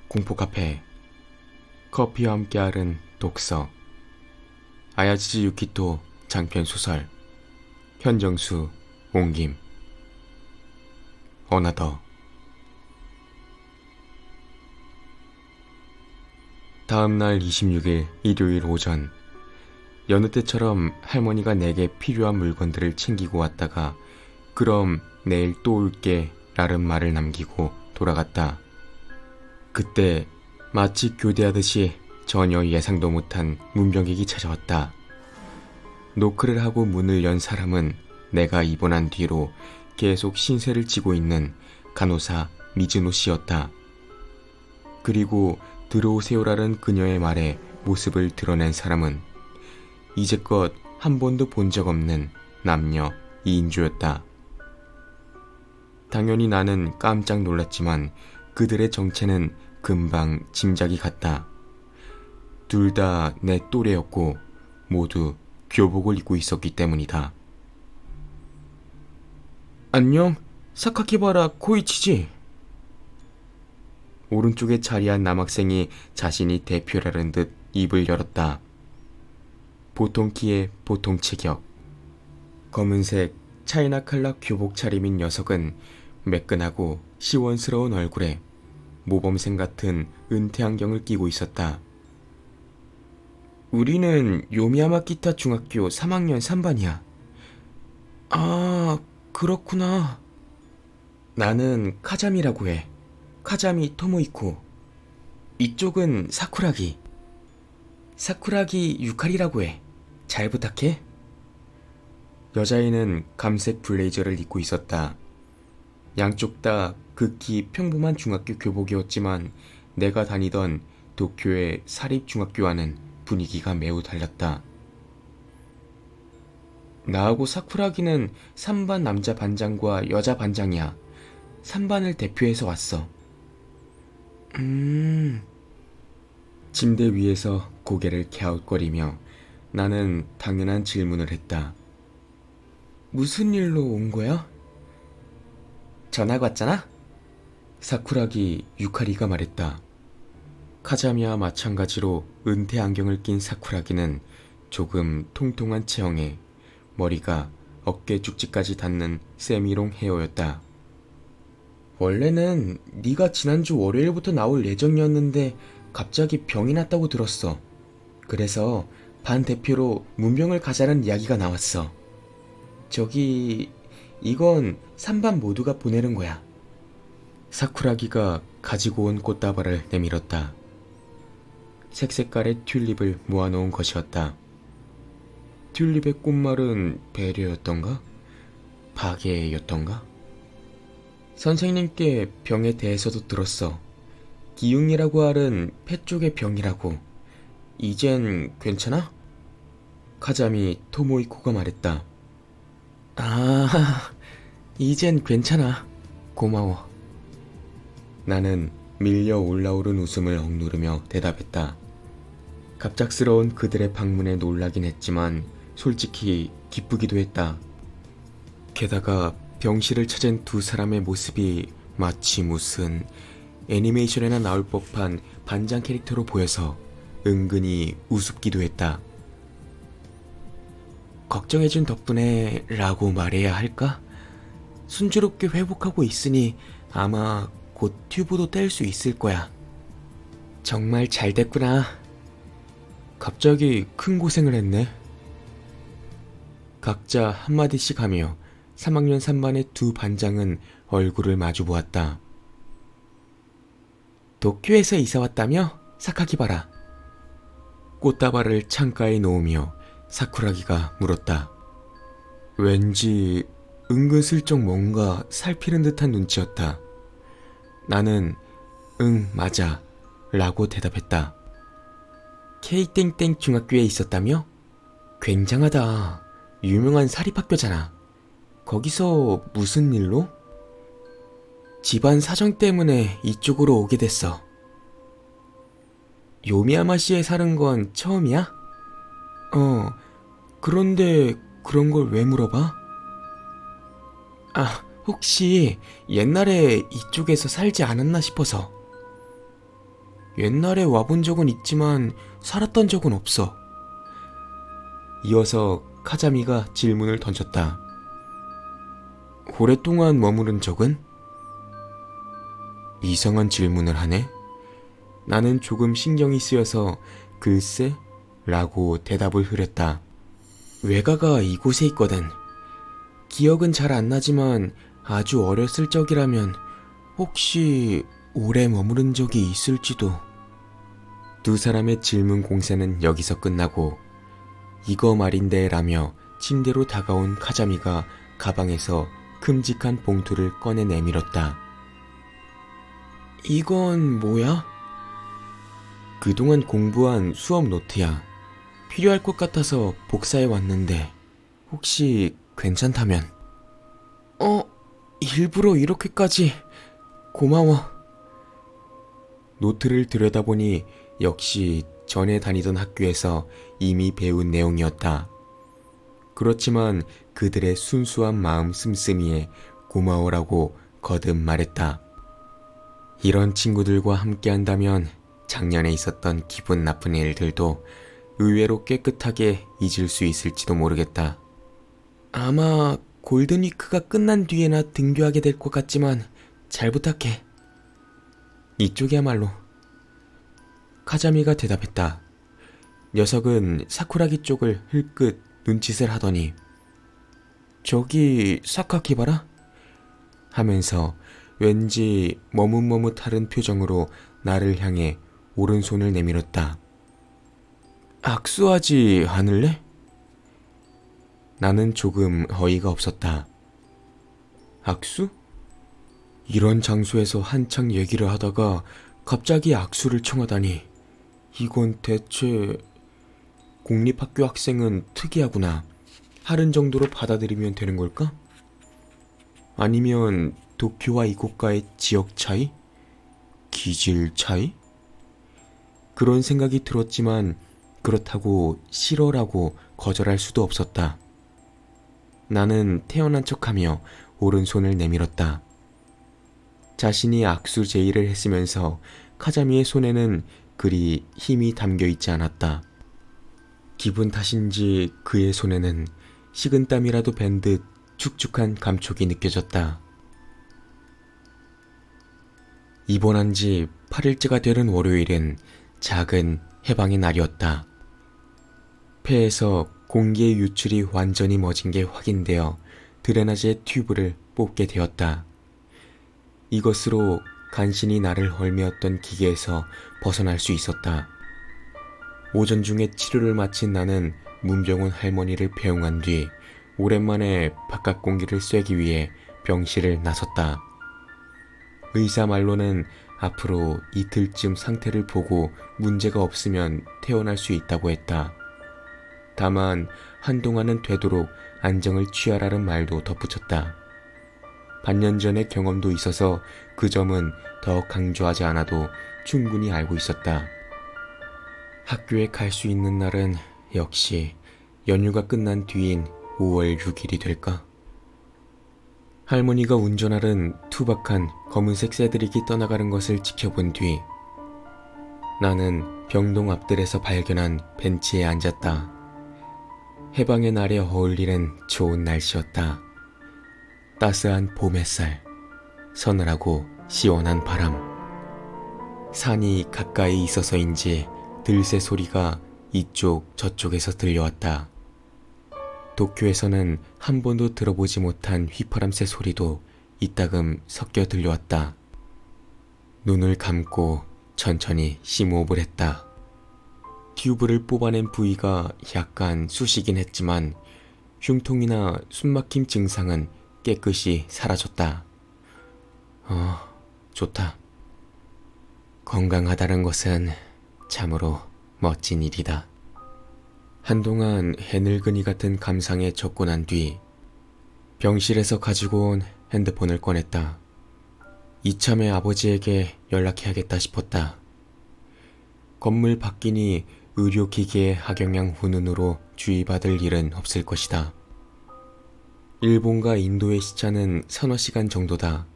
공포카페 커피와 함께 앓은 독서 아야지지 유키토 장편소설 현정수 옹김 어나더. 다음날 26일 일요일 오전, 여느 때처럼 할머니가 내게 필요한 물건들을 챙기고 왔다가 그럼 내일 또 올게 라는 말을 남기고 돌아갔다. 그때 마치 교대하듯이 전혀 예상도 못한 문병객이 찾아왔다. 노크를 하고 문을 연 사람은 내가 입원한 뒤로 계속 신세를 지고 있는 간호사 미즈노 씨였다. 그리고 들어오세요라는 그녀의 말에 모습을 드러낸 사람은 이제껏 한 번도 본 적 없는 남녀 2인조였다. 당연히 나는 깜짝 놀랐지만 그들의 정체는 금방 짐작이 갔다. 둘 다 내 또래였고 모두 교복을 입고 있었기 때문이다. 안녕, 사카키바라 코이치지? 오른쪽에 자리한 남학생이 자신이 대표라는 듯 입을 열었다. 보통 키에 보통 체격, 검은색 차이나 칼라 교복 차림인 녀석은 매끈하고 시원스러운 얼굴에 모범생 같은 은퇴 안경을 끼고 있었다. 우리는 요미야마키타 중학교 3학년 3반이야. 아, 그렇구나. 나는 카자미라고 해. 카자미 토모이코. 이쪽은 사쿠라기. 사쿠라기 유카리라고 해. 잘 부탁해. 여자애는 감색 블레이저를 입고 있었다. 양쪽 다 극히 평범한 중학교 교복이었지만 내가 다니던 도쿄의 사립중학교와는 분위기가 매우 달랐다. 나하고 사쿠라기는 3반 남자 반장과 여자 반장이야. 3반을 대표해서 왔어. 침대 위에서 고개를 갸웃거리며 나는 당연한 질문을 했다. 무슨 일로 온 거야? 전화가 왔잖아? 사쿠라기 유카리가 말했다. 카자미와 마찬가지로 은퇴 안경을 낀 사쿠라기는 조금 통통한 체형에 머리가 어깨 죽지까지 닿는 세미롱 헤어였다. 원래는 네가 지난주 월요일부터 나올 예정이었는데 갑자기 병이 났다고 들었어. 그래서 반 대표로 문병을 가자는 이야기가 나왔어. 저기, 이건 3반 모두가 보내는 거야. 사쿠라기가 가지고 온 꽃다발을 내밀었다. 색색깔의 튤립을 모아놓은 것이었다. 튤립의 꽃말은 배려였던가? 파괴였던가? 선생님께 병에 대해서도 들었어. 기흉이라고 하는 폐 쪽의 병이라고. 이젠 괜찮아? 카자미 토모이코가 말했다. 아, 이젠 괜찮아. 고마워. 나는 밀려 올라오른 웃음을 억누르며 대답했다. 갑작스러운 그들의 방문에 놀라긴 했지만 솔직히 기쁘기도 했다. 게다가 병실을 찾은 두 사람의 모습이 마치 무슨 애니메이션에나 나올 법한 반장 캐릭터로 보여서 은근히 우습기도 했다. 걱정해준 덕분에 라고 말해야 할까? 순조롭게 회복하고 있으니 아마 곧 튜브도 뗄 수 있을 거야. 정말 잘 됐구나. 갑자기 큰 고생을 했네. 각자 한마디씩 하며 3학년 3반의 두 반장은 얼굴을 마주 보았다. 도쿄에서 이사 왔다며? 사카키바라. 꽃다발을 창가에 놓으며 사쿠라기가 물었다. 왠지 은근슬쩍 뭔가 살피는 듯한 눈치였다. 나는 응 맞아 라고 대답했다. K땡땡 중학교에 있었다며? 굉장하다. 유명한 사립학교잖아. 거기서 무슨 일로? 집안 사정 때문에 이쪽으로 오게 됐어. 요미야마시에 사는 건 처음이야? 그런데 그런 걸 왜 물어봐? 아, 혹시 옛날에 이쪽에서 살지 않았나 싶어서. 옛날에 와본 적은 있지만 살았던 적은 없어. 이어서 카자미가 질문을 던졌다. 오랫동안 머무른 적은? 이상한 질문을 하네. 나는 조금 신경이 쓰여서 글쎄? 라고 대답을 흐렸다. 외가가 이곳에 있거든. 기억은 잘 안 나지만 아주 어렸을 적이라면 혹시 오래 머무른 적이 있을지도. 두 사람의 질문 공세는 여기서 끝나고 이거 말인데 라며 침대로 다가온 카자미가 가방에서 큼직한 봉투를 꺼내 내밀었다. 이건 뭐야? 그동안 공부한 수업 노트야. 필요할 것 같아서 복사해 왔는데 혹시 괜찮다면. 일부러 이렇게까지. 고마워. 노트를 들여다보니 역시 전에 다니던 학교에서 이미 배운 내용이었다. 그렇지만 그들의 순수한 마음 씀씀이에 고마워라고 거듭 말했다. 이런 친구들과 함께 한다면 작년에 있었던 기분 나쁜 일들도 의외로 깨끗하게 잊을 수 있을지도 모르겠다. 아마 골든위크가 끝난 뒤에나 등교하게 될 것 같지만 잘 부탁해. 이쪽이야말로. 카자미가 대답했다. 녀석은 사쿠라기 쪽을 흘끗 눈짓을 하더니 저기 사카키바라? 하면서 왠지 머뭇머뭇하는 표정으로 나를 향해 오른손을 내밀었다. 악수하지 않을래? 나는 조금 어이가 없었다. 악수? 이런 장소에서 한창 얘기를 하다가 갑자기 악수를 청하다니. 이건 대체... 공립학교 학생은 특이하구나. 하는 정도로 받아들이면 되는 걸까? 아니면 도쿄와 이곳과의 지역 차이? 기질 차이? 그런 생각이 들었지만 그렇다고 싫어라고 거절할 수도 없었다. 나는 태어난 척하며 오른손을 내밀었다. 자신이 악수 제의를 했으면서 카자미의 손에는 그리 힘이 담겨 있지 않았다. 기분 탓인지 그의 손에는 식은땀이라도 밴 듯 축축한 감촉이 느껴졌다. 입원한 지 8일째가 되는 월요일은 작은 해방의 날이었다. 폐에서 공기의 유출이 완전히 멎은 게 확인되어 드레나지의 튜브를 뽑게 되었다. 이것으로 간신히 나를 헐메었던 기계에서 벗어날 수 있었다. 오전 중에 치료를 마친 나는 문병훈 할머니를 배웅한 뒤 오랜만에 바깥 공기를 쐬기 위해 병실을 나섰다. 의사 말로는 앞으로 이틀쯤 상태를 보고 문제가 없으면 퇴원할 수 있다고 했다. 다만 한동안은 되도록 안정을 취하라는 말도 덧붙였다. 반년 전의 경험도 있어서 그 점은 더 강조하지 않아도 충분히 알고 있었다. 학교에 갈 수 있는 날은 역시 연휴가 끝난 뒤인 5월 6일이 될까? 할머니가 운전하는 투박한 검은색 새들이기 떠나가는 것을 지켜본 뒤 나는 병동 앞들에서 발견한 벤치에 앉았다. 해방의 날에 어울리는 좋은 날씨였다. 따스한 봄 햇살, 서늘하고 시원한 바람. 산이 가까이 있어서인지 들새 소리가 이쪽 저쪽에서 들려왔다. 도쿄에서는 한 번도 들어보지 못한 휘파람새 소리도 이따금 섞여 들려왔다. 눈을 감고 천천히 심호흡을 했다. 튜브를 뽑아낸 부위가 약간 쑤시긴 했지만 흉통이나 숨막힘 증상은 깨끗이 사라졌다. 좋다. 건강하다는 것은 참으로 멋진 일이다. 한동안 해늙은이 같은 감상에 접근한 뒤 병실에서 가지고 온 핸드폰을 꺼냈다. 이참에 아버지에게 연락해야겠다 싶었다. 건물 바뀌니 의료기기의 악영향 훈훈으로 주의받을 일은 없을 것이다. 일본과 인도의 시차는 서너 시간 정도다.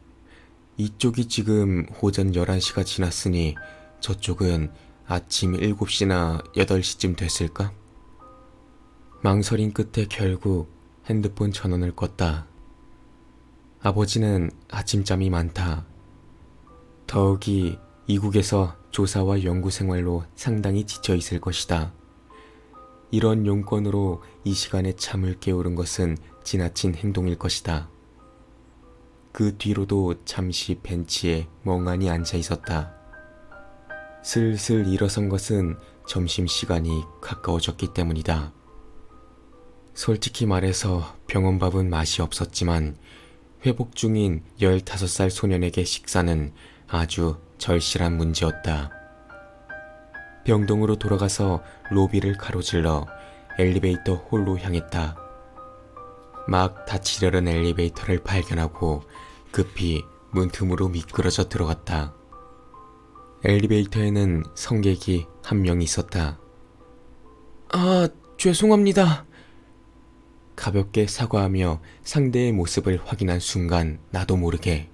이쪽이 지금 오전 11시가 지났으니 저쪽은 아침 7시나 8시쯤 됐을까? 망설임 끝에 결국 핸드폰 전원을 껐다. 아버지는 아침잠이 많다. 더욱이 이국에서 조사와 연구 생활로 상당히 지쳐 있을 것이다. 이런 용건으로 이 시간에 잠을 깨우는 것은 지나친 행동일 것이다. 그 뒤로도 잠시 벤치에 멍하니 앉아 있었다. 슬슬 일어선 것은 점심시간이 가까워졌기 때문이다. 솔직히 말해서 병원밥은 맛이 없었지만 회복 중인 15살 소년에게 식사는 아주 절실한 문제였다. 병동으로 돌아가서 로비를 가로질러 엘리베이터 홀로 향했다. 막 닫히려는 엘리베이터를 발견하고 급히 문틈으로 미끄러져 들어갔다. 엘리베이터에는 성객이 한 명 있었다. 아, 죄송합니다. 가볍게 사과하며 상대의 모습을 확인한 순간 나도 모르게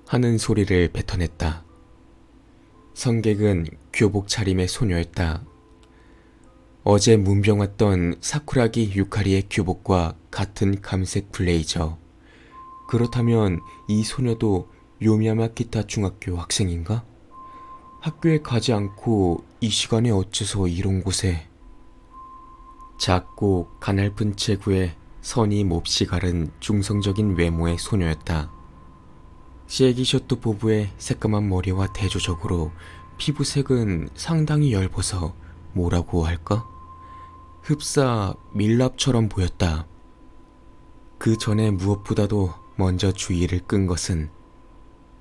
하는 소리를 뱉어냈다. 성객은 교복 차림의 소녀였다. 어제 문병 왔던 사쿠라기 유카리의 교복과 같은 감색 블레이저. 그렇다면 이 소녀도 요미야마 기타 중학교 학생인가? 학교에 가지 않고 이 시간에 어째서 이런 곳에. 작고 가냘픈 체구에 선이 몹시 가른 중성적인 외모의 소녀였다. 쉐기쇼트 보부의 새까만 머리와 대조적으로 피부색은 상당히 엷어서 뭐라고 할까? 흡사 밀랍처럼 보였다. 그 전에 무엇보다도 먼저 주의를 끈 것은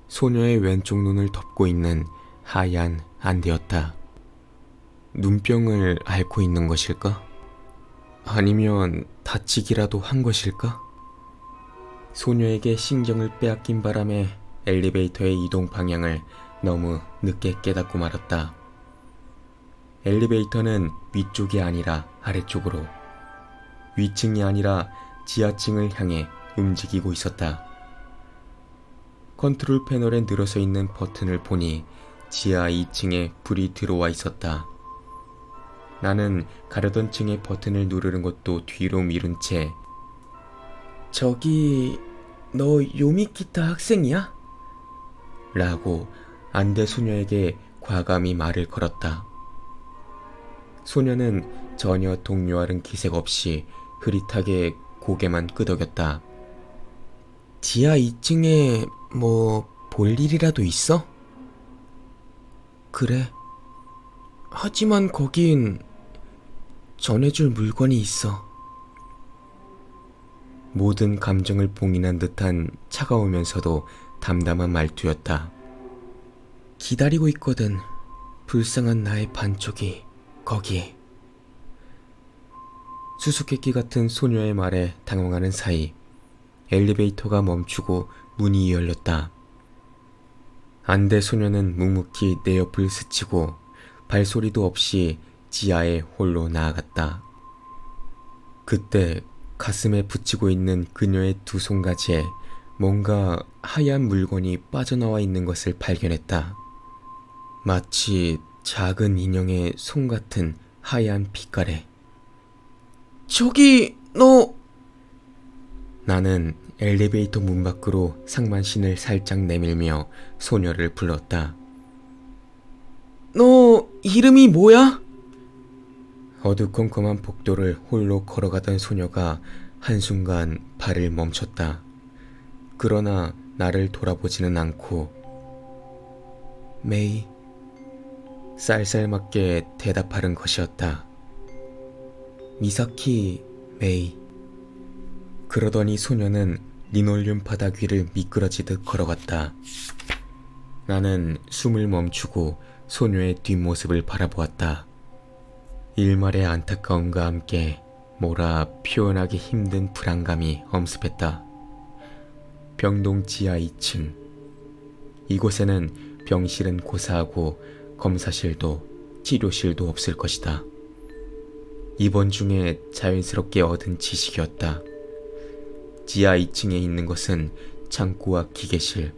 소녀의 왼쪽 눈을 덮고 있는 하얀 안대였다. 눈병을 앓고 있는 것일까? 아니면 다치기라도 한 것일까? 소녀에게 신경을 빼앗긴 바람에 엘리베이터의 이동 방향을 너무 늦게 깨닫고 말았다. 엘리베이터는 위쪽이 아니라 아래쪽으로, 위층이 아니라 지하층을 향해 움직이고 있었다. 컨트롤 패널에 늘어서 있는 버튼을 보니 지하 2층에 불이 들어와 있었다. 나는 가려던 층의 버튼을 누르는 것도 뒤로 미룬 채 저기 너 요미키타 학생이야? 라고 안대 소녀에게 과감히 말을 걸었다. 소녀는 전혀 동요하는 기색 없이 흐릿하게 고개만 끄덕였다. 지하 2층에 뭐 볼 일이라도 있어? 그래. 하지만 거긴 전해줄 물건이 있어. 모든 감정을 봉인한 듯한 차가우면서도 담담한 말투였다. 기다리고 있거든. 불쌍한 나의 반쪽이 거기에. 수수께끼 같은 소녀의 말에 당황하는 사이 엘리베이터가 멈추고 문이 열렸다. 안대 소녀는 묵묵히 내 옆을 스치고 발소리도 없이 지하에 홀로 나아갔다. 그때 가슴에 붙이고 있는 그녀의 두 손가지에 뭔가 하얀 물건이 빠져나와 있는 것을 발견했다. 마치 작은 인형의 손 같은 하얀 빛깔에. 저기 너. 나는 엘리베이터 문 밖으로 상반신을 살짝 내밀며 소녀를 불렀다. 너 이름이 뭐야? 어두컴컴한 복도를 홀로 걸어가던 소녀가 한순간 발을 멈췄다. 그러나 나를 돌아보지는 않고 메이, 쌀쌀맞게 대답하는 것이었다. 미사키 메이. 그러더니 소녀는 리놀륨 바닥 위를 미끄러지듯 걸어갔다. 나는 숨을 멈추고 소녀의 뒷모습을 바라보았다. 일말의 안타까움과 함께 뭐라 표현하기 힘든 불안감이 엄습했다. 병동 지하 2층. 이곳에는 병실은 고사하고 검사실도 치료실도 없을 것이다. 입원 중에 자연스럽게 얻은 지식이었다. 지하 2층에 있는 것은 창고와 기계실,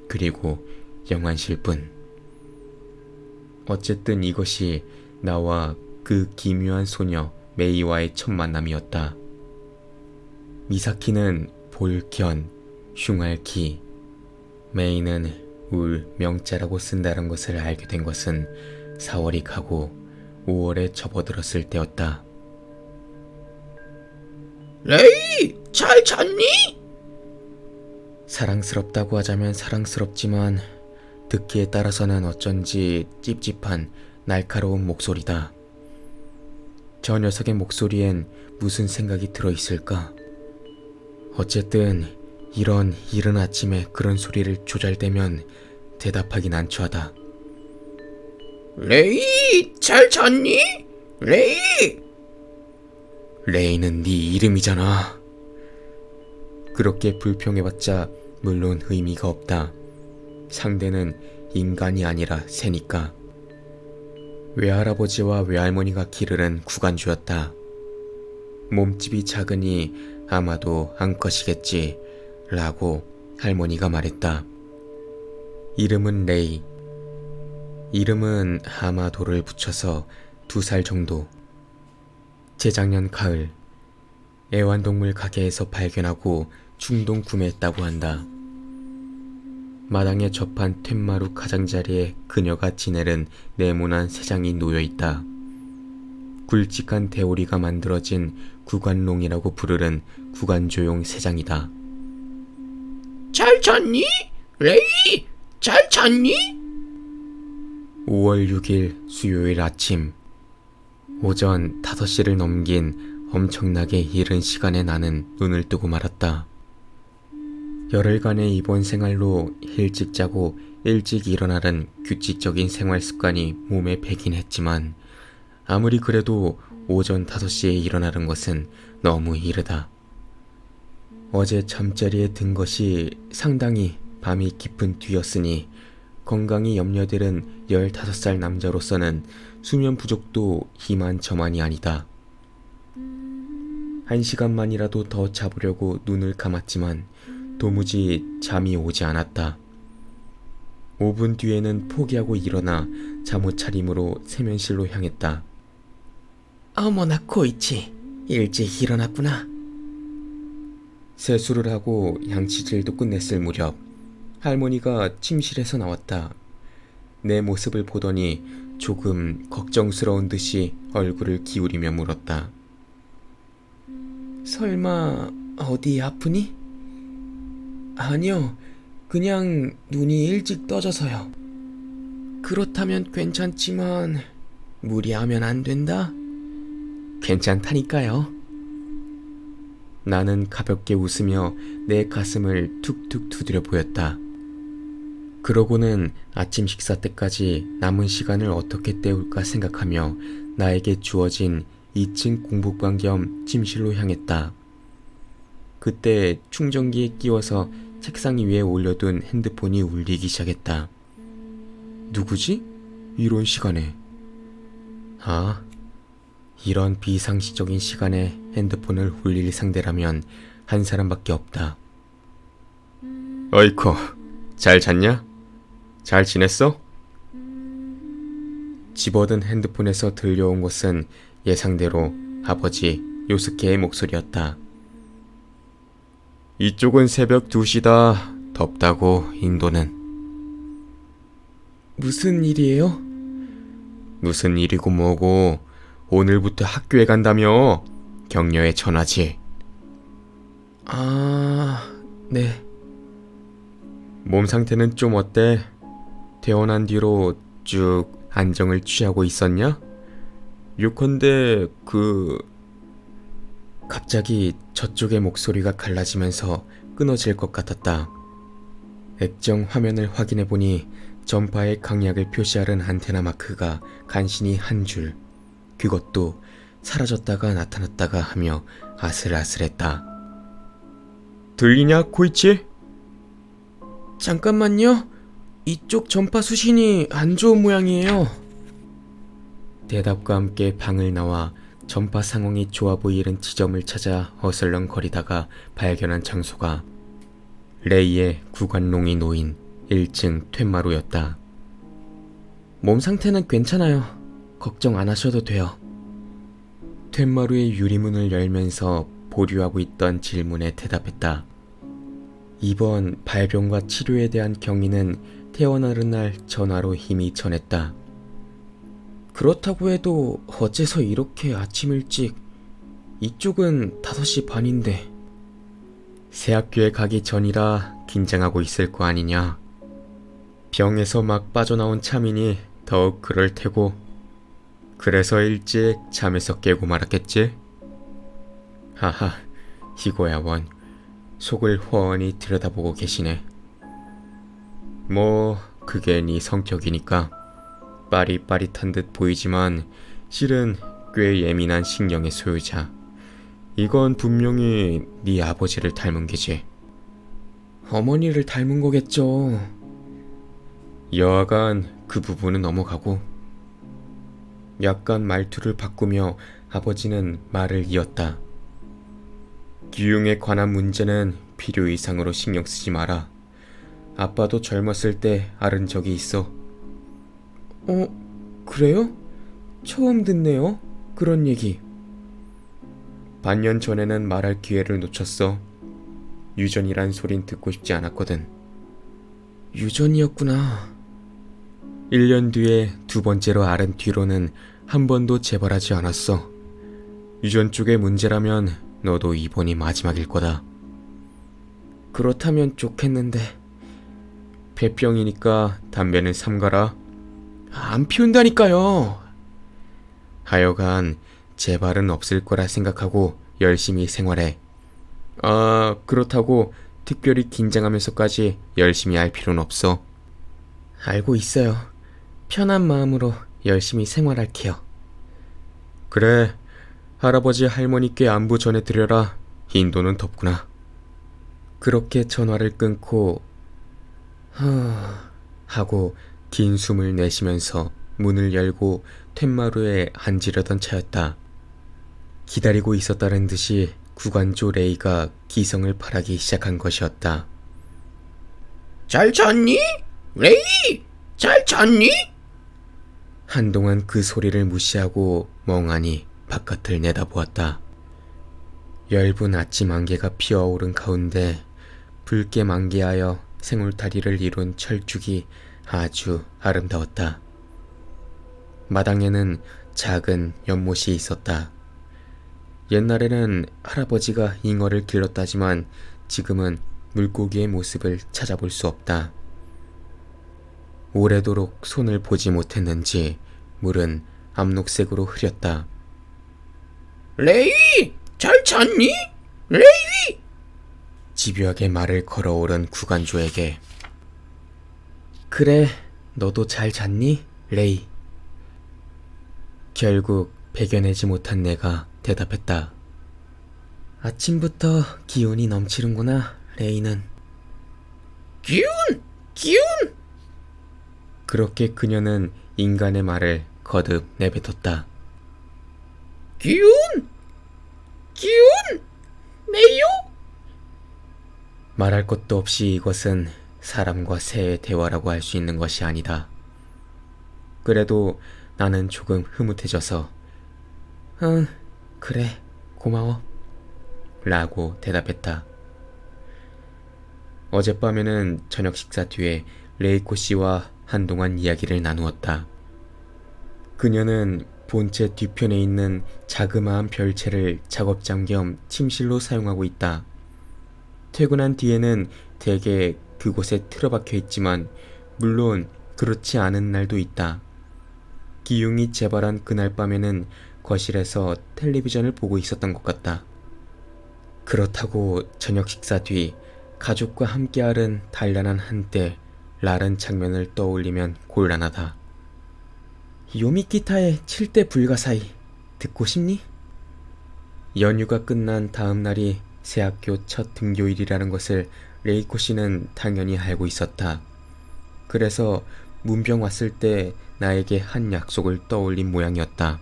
그리고 영한실 뿐. 어쨌든 이것이 나와 그 기묘한 소녀 메이와의 첫 만남이었다. 미사키는 볼견, 흉알키, 메이는 울 명자라고 쓴다는 것을 알게 된 것은 4월이 가고 5월에 접어들었을 때였다. 레이, 잘 잤니? 사랑스럽다고 하자면 사랑스럽지만 듣기에 따라서는 어쩐지 찝찝한 날카로운 목소리다. 저 녀석의 목소리엔 무슨 생각이 들어있을까? 어쨌든 이런 이른 아침에 그런 소리를 조잘대면 대답하긴 난처하다. 레이, 잘 잤니? 레이! 레이는 네 이름이잖아. 그렇게 불평해봤자 물론 의미가 없다. 상대는 인간이 아니라 새니까. 외할아버지와 외할머니가 기르는 구간주였다. 몸집이 작으니 아마도 암컷이겠지 라고 할머니가 말했다. 이름은 레이. 이름은 아마도를 붙여서 2살 정도. 재작년 가을 애완동물 가게에서 발견하고 충동 구매했다고 한다. 마당에 접한 툇마루 가장자리에 그녀가 지내는 네모난 새장이 놓여있다. 굵직한 대오리가 만들어진 구간롱이라고 부르는 구간조용 새장이다. 잘 잤니? 레이, 잘 잤니? 5월 6일 수요일 아침 오전 5시를 넘긴 엄청나게 이른 시간에 나는 눈을 뜨고 말았다. 열흘간의 입원 생활로 일찍 자고 일찍 일어나는 규칙적인 생활 습관이 몸에 배긴 했지만 아무리 그래도 오전 5시에 일어나는 것은 너무 이르다. 어제 잠자리에 든 것이 상당히 밤이 깊은 뒤였으니 건강이 염려되는 15살 남자로서는 수면 부족도 이만저만이 아니다. 1시간만이라도 더 자보려고 눈을 감았지만 도무지 잠이 오지 않았다. 5분 뒤에는 포기하고 일어나 잠옷 차림으로 세면실로 향했다. 어머나 코이치, 일찍 일어났구나. 세수를 하고 양치질도 끝냈을 무렵 할머니가 침실에서 나왔다. 내 모습을 보더니 조금 걱정스러운 듯이 얼굴을 기울이며 물었다. 설마 어디 아프니? 아니요, 그냥 눈이 일찍 떠져서요. 그렇다면 괜찮지만 무리하면 안 된다? 괜찮다니까요. 나는 가볍게 웃으며 내 가슴을 툭툭 두드려 보였다. 그러고는 아침 식사 때까지 남은 시간을 어떻게 때울까 생각하며 나에게 주어진 2층 공부방 겸 침실로 향했다. 그때 충전기에 끼워서 책상 위에 올려둔 핸드폰이 울리기 시작했다. 누구지? 이런 시간에. 아, 이런 비상시적인 시간에 핸드폰을 울릴 상대라면 한 사람밖에 없다. 어이쿠, 잘 잤냐? 잘 지냈어? 집어든 핸드폰에서 들려온 것은 예상대로 아버지 요스케의 목소리였다. 이쪽은 새벽 2시다. 덥다고 인도는. 무슨 일이에요? 무슨 일이고 뭐고 오늘부터 학교에 간다며. 격려에 전하지. 아, 네. 몸 상태는 좀 어때? 퇴원한 뒤로 쭉 안정을 취하고 있었냐? 요컨대 갑자기 저쪽의 목소리가 갈라지면서 끊어질 것 같았다. 액정 화면을 확인해보니 전파의 강약을 표시하는 안테나 마크가 간신히 한 줄, 그것도 사라졌다가 나타났다가 하며 아슬아슬했다. 들리냐, 코이치? 잠깐만요. 이쪽 전파 수신이 안 좋은 모양이에요. 대답과 함께 방을 나와 전파 상황이 좋아 보이는 지점을 찾아 어슬렁거리다가 발견한 장소가 레이의 구간롱이 놓인 1층 퇴마루였다. 몸 상태는 괜찮아요. 걱정 안 하셔도 돼요. 퇴마루의 유리문을 열면서 보류하고 있던 질문에 대답했다. 이번 발병과 치료에 대한 경위는 태어나는 날 전화로 이미 전했다. 그렇다고 해도 어째서 이렇게 아침 일찍, 이쪽은 5시 반인데. 새 학교에 가기 전이라 긴장하고 있을 거 아니냐. 병에서 막 빠져나온 차민이 더욱 그럴 테고, 그래서 일찍 잠에서 깨고 말았겠지? 하하, 이거야 원. 속을 훤히 들여다보고 계시네. 뭐 그게 네 성격이니까 빠릿빠릿한 듯 보이지만 실은 꽤 예민한 신경의 소유자. 이건 분명히 네 아버지를 닮은 게지. 어머니를 닮은 거겠죠. 여하간 그 부분은 넘어가고. 약간 말투를 바꾸며 아버지는 말을 이었다. 기흉에 관한 문제는 필요 이상으로 신경 쓰지 마라. 아빠도 젊었을 때 앓은 적이 있어. 그래요? 처음 듣네요. 그런 얘기. 반년 전에는 말할 기회를 놓쳤어. 유전이란 소린 듣고 싶지 않았거든. 유전이었구나. 1년 뒤에 두 번째로 앓은 뒤로는 한 번도 재발하지 않았어. 유전 쪽의 문제라면 너도 이번이 마지막일 거다. 그렇다면 좋겠는데. 폐병이니까 담배는 삼가라. 안 피운다니까요. 하여간 재발은 없을 거라 생각하고 열심히 생활해. 아, 그렇다고 특별히 긴장하면서까지 열심히 할 필요는 없어. 알고 있어요. 편한 마음으로 열심히 생활할게요. 그래, 할아버지 할머니께 안부 전해드려라. 인도는 덥구나. 그렇게 전화를 끊고 하고 긴 숨을 내쉬면서 문을 열고 툇마루에 앉으려던 차였다. 기다리고 있었다는 듯이 구간조 레이가 기성을 바라기 시작한 것이었다. 잘 잤니? 레이! 잘 잤니? 한동안 그 소리를 무시하고 멍하니 바깥을 내다보았다. 엷은 아침 안개가 피어오른 가운데 붉게 만개하여 생울타리를 이룬 철쭉이 아주 아름다웠다. 마당에는 작은 연못이 있었다. 옛날에는 할아버지가 잉어를 길렀다지만 지금은 물고기의 모습을 찾아볼 수 없다. 오래도록 손을 보지 못했는지 물은 암록색으로 흐렸다. 레이! 잘 잤니? 레이! 집요하게 말을 걸어오른 구간조에게 그래, 너도 잘 잤니? 레이. 결국 배겨내지 못한 내가 대답했다. 아침부터 기운이 넘치는구나, 레이는. 기운! 그렇게 그녀는 인간의 말을 거듭 내뱉었다. 기운! 레이요? 말할 것도 없이 이것은 사람과 새의 대화라고 할 수 있는 것이 아니다. 그래도 나는 조금 흐뭇해져서 응, 그래, 고마워. 라고 대답했다. 어젯밤에는 저녁 식사 뒤에 레이코 씨와 한동안 이야기를 나누었다. 그녀는 본체 뒤편에 있는 자그마한 별채를 작업장 겸 침실로 사용하고 있다. 퇴근한 뒤에는 대개 그곳에 틀어박혀 있지만 물론 그렇지 않은 날도 있다. 기흉이 재발한 그날 밤에는 거실에서 텔레비전을 보고 있었던 것 같다. 그렇다고 저녁 식사 뒤 가족과 함께 앓은 단란한 한때 라른 장면을 떠올리면 곤란하다. 요미키타의 7대 불가사의 듣고 싶니? 연휴가 끝난 다음 날이 새학교 첫 등교일이라는 것을 레이코 씨는 당연히 알고 있었다. 그래서 문병 왔을 때 나에게 한 약속을 떠올린 모양이었다.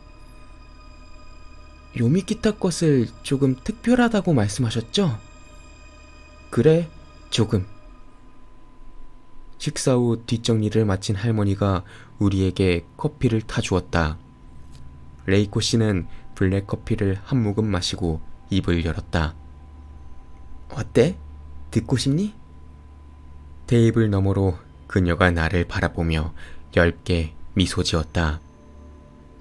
요미키타 것을 조금 특별하다고 말씀하셨죠? 그래, 조금. 식사 후 뒷정리를 마친 할머니가 우리에게 커피를 타주었다. 레이코 씨는 블랙커피를 한 모금 마시고 입을 열었다. 어때? 듣고 싶니? 테이블 너머로 그녀가 나를 바라보며 얇게 미소 지었다.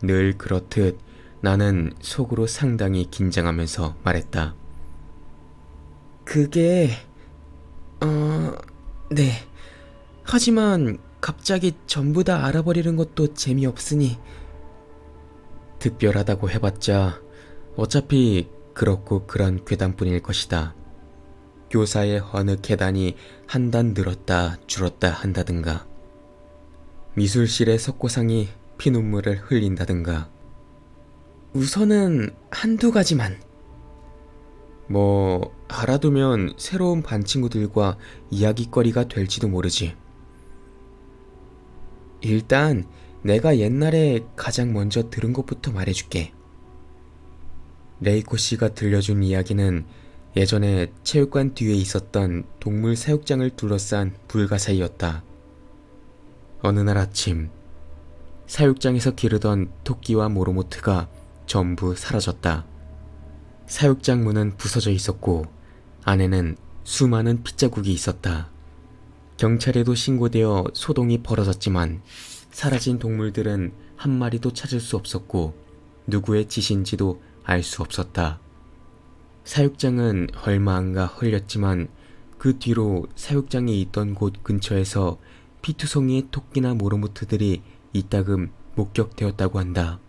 늘 그렇듯 나는 속으로 상당히 긴장하면서 말했다. 그게... 네. 하지만 갑자기 전부 다 알아버리는 것도 재미없으니. 특별하다고 해봤자 어차피 그렇고 그런 괴담뿐일 것이다. 교사의 어느 계단이 한 단 늘었다 줄었다 한다든가, 미술실의 석고상이 피눈물을 흘린다든가. 우선은 한두 가지만. 뭐 알아두면 새로운 반 친구들과 이야깃거리가 될지도 모르지. 일단 내가 옛날에 가장 먼저 들은 것부터 말해줄게. 레이코 씨가 들려준 이야기는 예전에 체육관 뒤에 있었던 동물 사육장을 둘러싼 불가사의였다. 어느 날 아침, 사육장에서 기르던 토끼와 모로모트가 전부 사라졌다. 사육장 문은 부서져 있었고 안에는 수많은 핏자국이 있었다. 경찰에도 신고되어 소동이 벌어졌지만 사라진 동물들은 한 마리도 찾을 수 없었고 누구의 짓인지도 알 수 없었다. 사육장은 얼마 안가 헐렸지만 그 뒤로 사육장에 있던 곳 근처에서 피투성이의 토끼나 모로모트들이 이따금 목격되었다고 한다.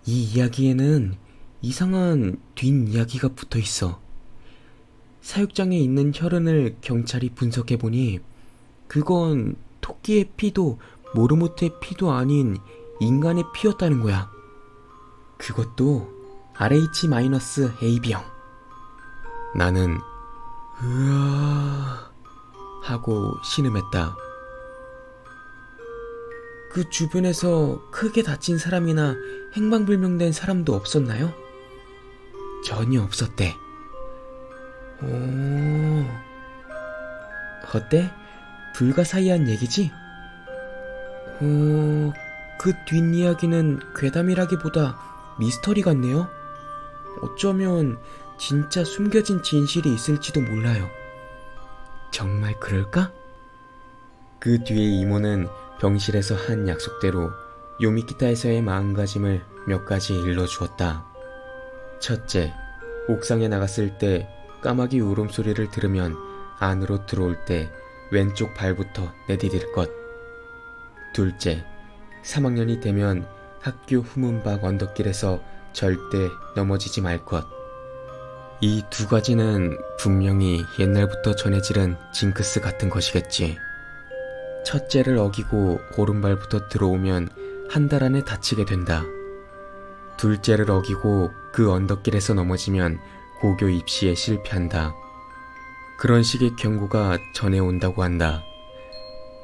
이 이야기에는 이상한 뒷이야기가 붙어 있어. 사육장에 있는 혈흔을 경찰이 분석해보니 그건 토끼의 피도 모르모트의 피도 아닌 인간의 피였다는 거야. 그것도 RH-AB형. 나는 으아 하고 신음했다. 그 주변에서 크게 다친 사람이나 행방불명된 사람도 없었나요? 전혀 없었대. 오, 어때? 불가사의한 얘기지? 그 뒷이야기는 괴담이라기보다 미스터리 같네요. 어쩌면 진짜 숨겨진 진실이 있을지도 몰라요. 정말 그럴까? 그 뒤에 이모는 병실에서 한 약속대로 요미키타에서의 마음가짐을 몇 가지 일러주었다. 첫째, 옥상에 나갔을 때 까마귀 울음소리를 들으면 안으로 들어올 때 왼쪽 발부터 내디딜 것. 둘째, 3학년이 되면 학교 후문밖 언덕길에서 절대 넘어지지 말 것. 이 두 가지는 분명히 옛날부터 전해지는 징크스 같은 것이겠지. 첫째를 어기고 오른발부터 들어오면 한 달 안에 다치게 된다. 둘째를 어기고 그 언덕길에서 넘어지면 고교 입시에 실패한다. 그런 식의 경고가 전해온다고 한다.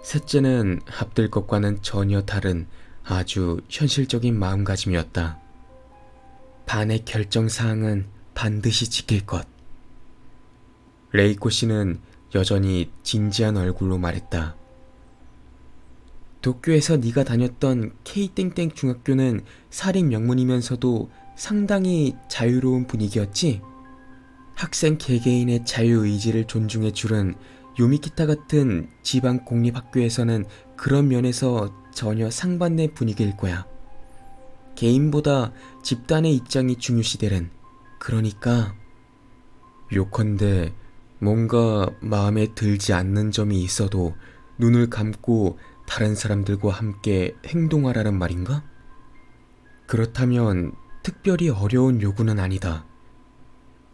셋째는 앞들 것과는 전혀 다른 아주 현실적인 마음가짐이었다. 반의 결정사항은 반드시 지킬 것. 레이코 씨는 여전히 진지한 얼굴로 말했다. 도쿄에서 네가 다녔던 K땡땡 중학교는 사립 명문이면서도 상당히 자유로운 분위기였지? 학생 개개인의 자유의지를 존중해 줄은 요미키타 같은 지방 공립학교에서는 그런 면에서 전혀 상반된 분위기일 거야. 개인보다 집단의 입장이 중요시되는. 그러니까 요컨대 뭔가 마음에 들지 않는 점이 있어도 눈을 감고 다른 사람들과 함께 행동하라는 말인가? 그렇다면 특별히 어려운 요구는 아니다.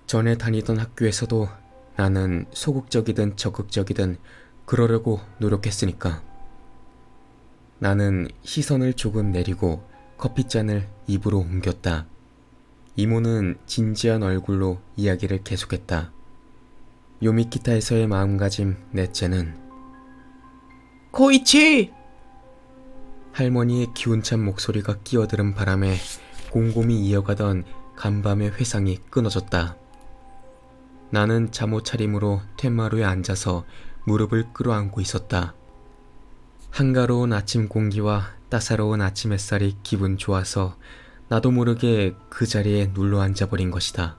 전에 다니던 학교에서도 나는 소극적이든 적극적이든 그러려고 노력했으니까. 나는 시선을 조금 내리고 커피잔을 입으로 옮겼다. 이모는 진지한 얼굴로 이야기를 계속했다. 요미키타에서의 마음가짐 넷째는 코이치! 할머니의 기운찬 목소리가 끼어드는 바람에 곰곰이 이어가던 간밤의 회상이 끊어졌다. 나는 잠옷차림으로 텐마루에 앉아서 무릎을 끌어안고 있었다. 한가로운 아침 공기와 따사로운 아침 햇살이 기분 좋아서 나도 모르게 그 자리에 눌러 앉아버린 것이다.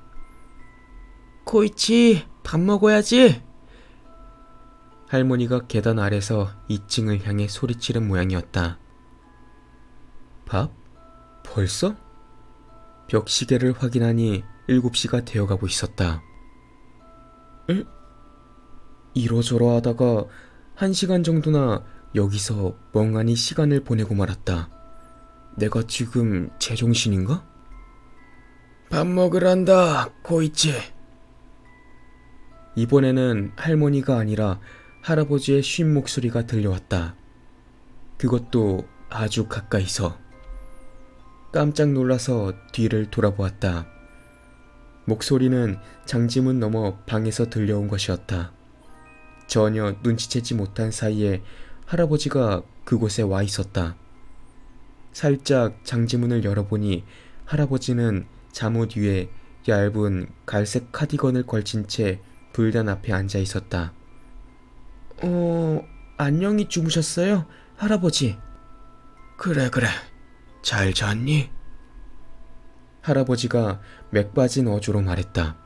코이치, 밥 먹어야지. 할머니가 계단 아래서 2층을 향해 소리치는 모양이었다. 밥? 벌써? 벽시계를 확인하니 7시가 되어가고 있었다. 에? 이러저러 하다가 1시간 정도나 여기서 멍하니 시간을 보내고 말았다. 내가 지금 제정신인가? 밥 먹으란다, 코이치. 이번에는 할머니가 아니라 할아버지의 쉰 목소리가 들려왔다. 그것도 아주 가까이서. 깜짝 놀라서 뒤를 돌아보았다. 목소리는 장지문 너머 방에서 들려온 것이었다. 전혀 눈치채지 못한 사이에 할아버지가 그곳에 와 있었다. 살짝 장지문을 열어보니 할아버지는 잠옷 위에 얇은 갈색 카디건을 걸친 채 불단 앞에 앉아 있었다. 안녕히 주무셨어요, 할아버지? 그래. 잘 잤니? 할아버지가 맥 빠진 어조로 말했다.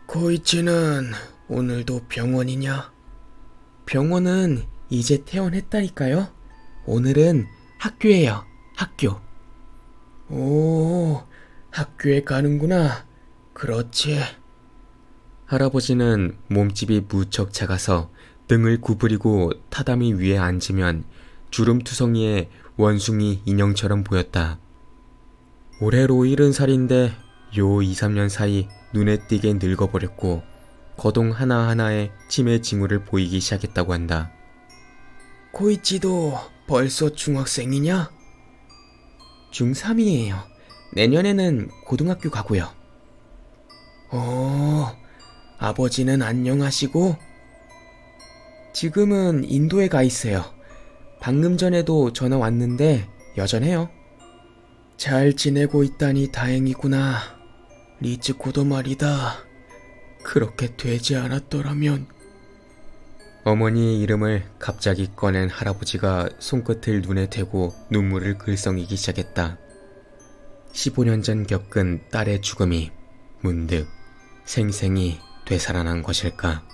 코이치는 오늘도 병원이냐? 병원은 이제 퇴원했다니까요. 오늘은 학교예요, 학교. 오, 학교에 가는구나. 그렇지. 할아버지는 몸집이 무척 작아서 등을 구부리고 타다미 위에 앉으면 주름투성이의 원숭이 인형처럼 보였다. 올해로 70살인데 요 2, 3년 사이 눈에 띄게 늙어버렸고 거동 하나하나에 치매 징후를 보이기 시작했다고 한다. 코이치도 벌써 중학생이냐? 중3이에요. 내년에는 고등학교 가고요. 아버지는 안녕하시고? 지금은 인도에 가 있어요. 방금 전에도 전화 왔는데 여전해요. 잘 지내고 있다니 다행이구나. 리츠코도 말이다. 그렇게 되지 않았더라면. 어머니의 이름을 갑자기 꺼낸 할아버지가 손끝을 눈에 대고 눈물을 글썽이기 시작했다. 15년 전 겪은 딸의 죽음이 문득 생생히 되살아난 것일까.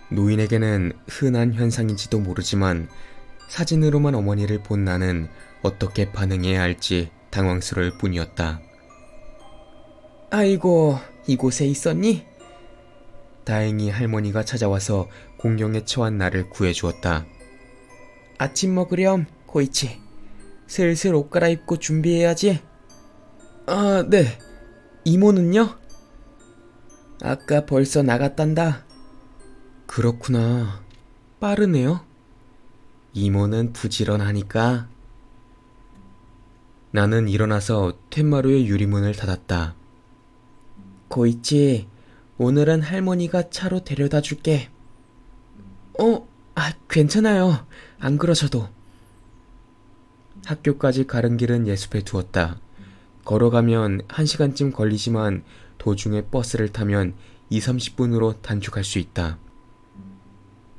노인에게는 흔한 현상인지도 모르지만 사진으로만 어머니를 본 나는 어떻게 반응해야 할지 당황스러울 뿐이었다. 아이고, 이곳에 있었니? 다행히 할머니가 찾아와서 공경에 처한 나를 구해주었다. 아침 먹으렴, 코이치. 슬슬 옷 갈아입고 준비해야지. 아, 네. 이모는요? 아까 벌써 나갔단다. 그렇구나. 빠르네요. 이모는 부지런하니까. 나는 일어나서 텐마루의 유리문을 닫았다. 코이치, 오늘은 할머니가 차로 데려다 줄게. 괜찮아요. 안 그러셔도. 학교까지 가는 길은 예습해 두었다. 걸어가면 1시간쯤 걸리지만 도중에 버스를 타면 2, 30분으로 단축할 수 있다.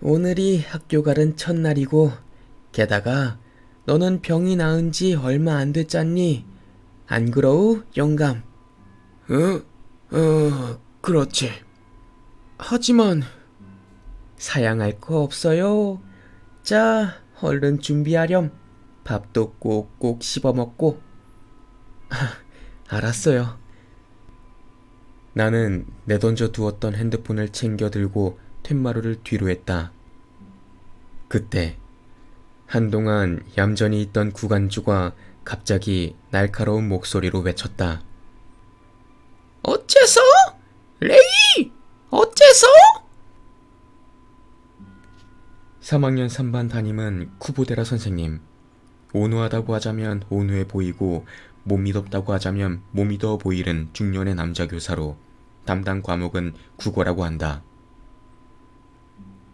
오늘이 학교 가는 첫날이고 게다가 너는 병이 나은 지 얼마 안 됐잖니? 안 그러우, 영감? 그렇지. 하지만 사양할 거 없어요. 자, 얼른 준비하렴. 밥도 꼭꼭 씹어 먹고. 알았어요. 나는 내던져 두었던 핸드폰을 챙겨 들고 텐마루를 뒤로 했다. 그때 한동안 얌전히 있던 구간주가 갑자기 날카로운 목소리로 외쳤다. 어째서? 레이! 어째서? 3학년 3반 담임은 쿠보데라 선생님. 온후하다고 하자면 온후해 보이고 못 믿었다고 하자면 못 믿어 보이는 중년의 남자 교사로 담당 과목은 국어라고 한다.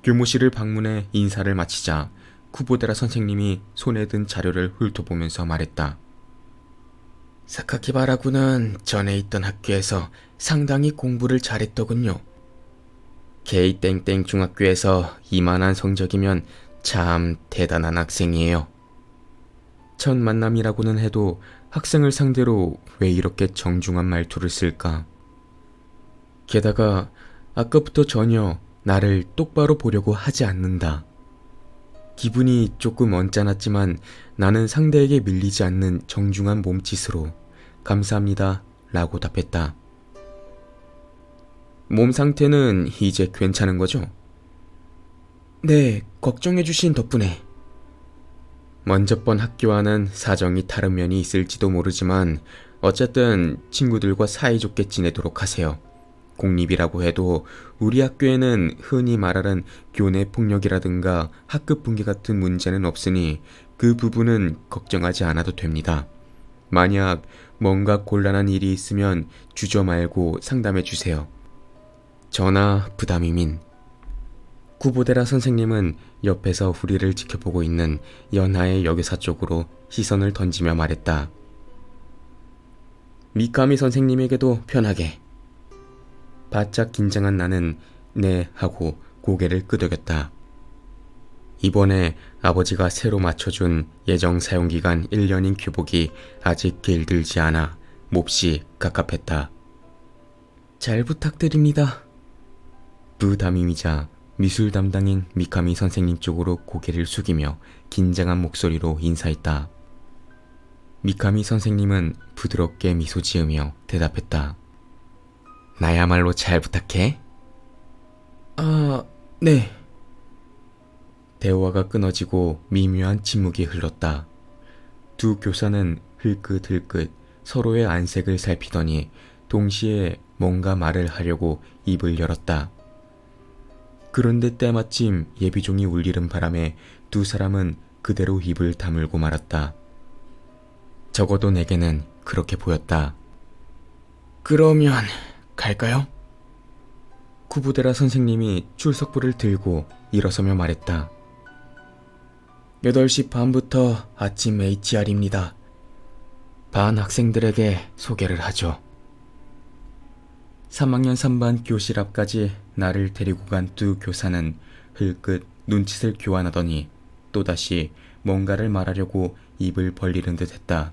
교무실을 방문해 인사를 마치자 쿠보데라 선생님이 손에 든 자료를 훑어보면서 말했다. 사카키바라군은 전에 있던 학교에서 상당히 공부를 잘했더군요. K땡땡 중학교에서 이만한 성적이면 참 대단한 학생이에요. 첫 만남이라고는 해도 학생을 상대로 왜 이렇게 정중한 말투를 쓸까? 게다가 아까부터 전혀 나를 똑바로 보려고 하지 않는다. 기분이 조금 언짢았지만 나는 상대에게 밀리지 않는 정중한 몸짓으로 감사합니다 라고 답했다. 몸 상태는 이제 괜찮은 거죠? 네, 걱정해주신 덕분에. 먼저 번 학교와는 사정이 다른 면이 있을지도 모르지만 어쨌든 친구들과 사이좋게 지내도록 하세요. 공립이라고 해도 우리 학교에는 흔히 말하는 교내 폭력이라든가 학급 붕괴 같은 문제는 없으니 그 부분은 걱정하지 않아도 됩니다. 만약 뭔가 곤란한 일이 있으면 주저 말고 상담해 주세요. 저나 부담이민. 구보대라 선생님은 옆에서 우리를 지켜보고 있는 연하의 여교사 쪽으로 시선을 던지며 말했다. 미카미 선생님에게도 편하게. 바짝 긴장한 나는 네 하고 고개를 끄덕였다. 이번에 아버지가 새로 맞춰준 예정 사용기간 1년인 교복이 아직 길들지 않아 몹시 갑갑했다. 잘 부탁드립니다. 부담임이자 미술 담당인 미카미 선생님 쪽으로 고개를 숙이며 긴장한 목소리로 인사했다. 미카미 선생님은 부드럽게 미소 지으며 대답했다. 나야말로 잘 부탁해. 아, 네. 대화가 끊어지고 미묘한 침묵이 흘렀다. 두 교사는 흘끗흘끗 서로의 안색을 살피더니 동시에 뭔가 말을 하려고 입을 열었다. 그런데 때마침 예비종이 울리는 바람에 두 사람은 그대로 입을 다물고 말았다. 적어도 내게는 그렇게 보였다. 그러면 갈까요? 구부데라 선생님이 출석부를 들고 일어서며 말했다. 8시 반부터 아침 HR입니다. 반 학생들에게 소개를 하죠. 3학년 3반 교실 앞까지 나를 데리고 간 두 교사는 흘끗 눈짓을 교환하더니 또다시 뭔가를 말하려고 입을 벌리는 듯 했다.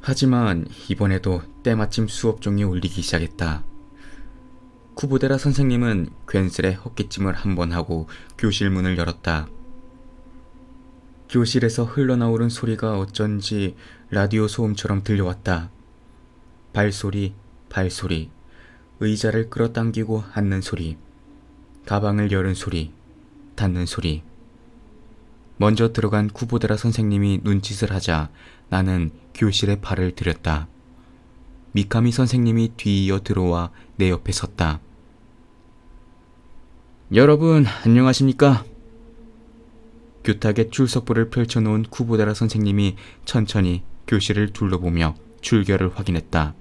하지만 이번에도 때마침 수업종이 울리기 시작했다. 쿠보데라 선생님은 괜스레 헛기침을 한번 하고 교실 문을 열었다. 교실에서 흘러나오는 소리가 어쩐지 라디오 소음처럼 들려왔다. 발소리, 발소리, 의자를 끌어당기고 앉는 소리, 가방을 여는 소리, 닫는 소리. 먼저 들어간 쿠보데라 선생님이 눈짓을 하자 나는 교실에 발을 들였다. 미카미 선생님이 뒤이어 들어와 내 옆에 섰다. 여러분 안녕하십니까? 교탁에 출석부를 펼쳐놓은 쿠보데라 선생님이 천천히 교실을 둘러보며 출결을 확인했다.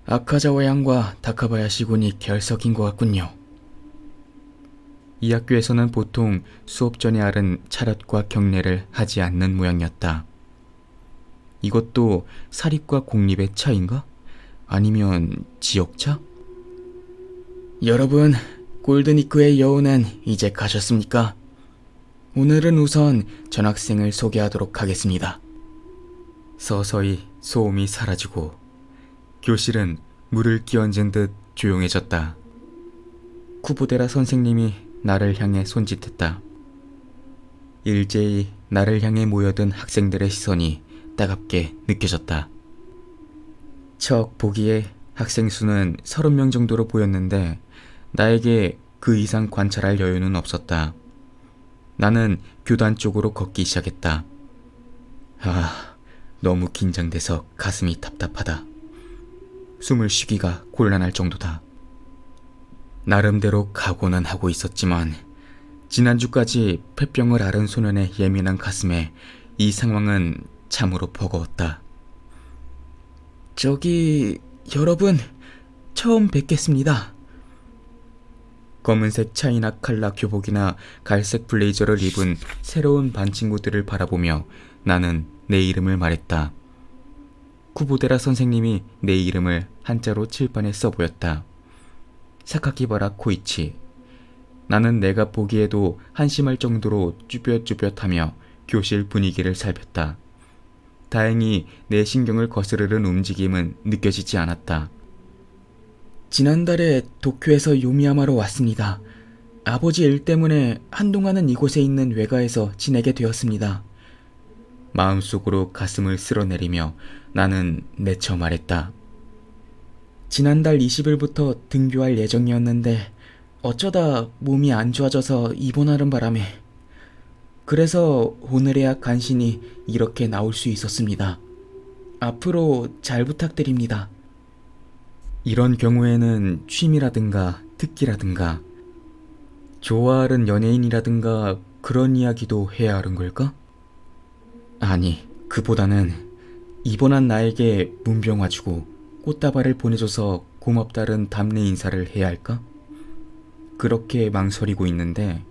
아카자와 양과 다카바야시 군이 결석인 것 같군요. 이 학교에서는 보통 수업 전에 알은 차렷과 경례를 하지 않는 모양이었다. 이것도 사립과 공립의 차인가? 아니면 지역차? 여러분, 골드니크의 여우는 이제 가셨습니까? 오늘은 우선 전학생을 소개하도록 하겠습니다. 서서히 소음이 사라지고 교실은 물을 끼얹은 듯 조용해졌다. 쿠보데라 선생님이 나를 향해 손짓했다. 일제히 나를 향해 모여든 학생들의 시선이 따갑게 느껴졌다. 척 보기에 학생 수는 30명 정도로 보였는데 나에게 그 이상 관찰할 여유는 없었다. 나는 교단 쪽으로 걷기 시작했다. 너무 긴장돼서 가슴이 답답하다. 숨을 쉬기가 곤란할 정도다. 나름대로 각오는 하고 있었지만 지난주까지 폐병을 앓은 소년의 예민한 가슴에 이 상황은 참으로 버거웠다. 저기 여러분 처음 뵙겠습니다. 검은색 차이나 칼라 교복이나 갈색 블레이저를 입은 새로운 반 친구들을 바라보며 나는 내 이름을 말했다. 쿠보데라 선생님이 내 이름을 한자로 칠판에 써보였다. 사카키바라 코이치. 나는 내가 보기에도 한심할 정도로 쭈뼛쭈뼛하며 교실 분위기를 살폈다. 다행히 내 신경을 거스르는 움직임은 느껴지지 않았다. 지난달에 도쿄에서 요미야마로 왔습니다. 아버지 일 때문에 한동안은 이곳에 있는 외가에서 지내게 되었습니다. 마음속으로 가슴을 쓸어내리며 나는 내쳐 말했다. 지난달 20일부터 등교할 예정이었는데 어쩌다 몸이 안 좋아져서 입원하는 바람에 그래서 오늘에야 간신히 이렇게 나올 수 있었습니다. 앞으로 잘 부탁드립니다. 이런 경우에는 취미라든가 특기라든가 좋아하는 연예인이라든가 그런 이야기도 해야 하는 걸까? 아니, 그보다는 입원한 나에게 문병 와주고 꽃다발을 보내줘서 고맙다는 답례 인사를 해야 할까? 그렇게 망설이고 있는데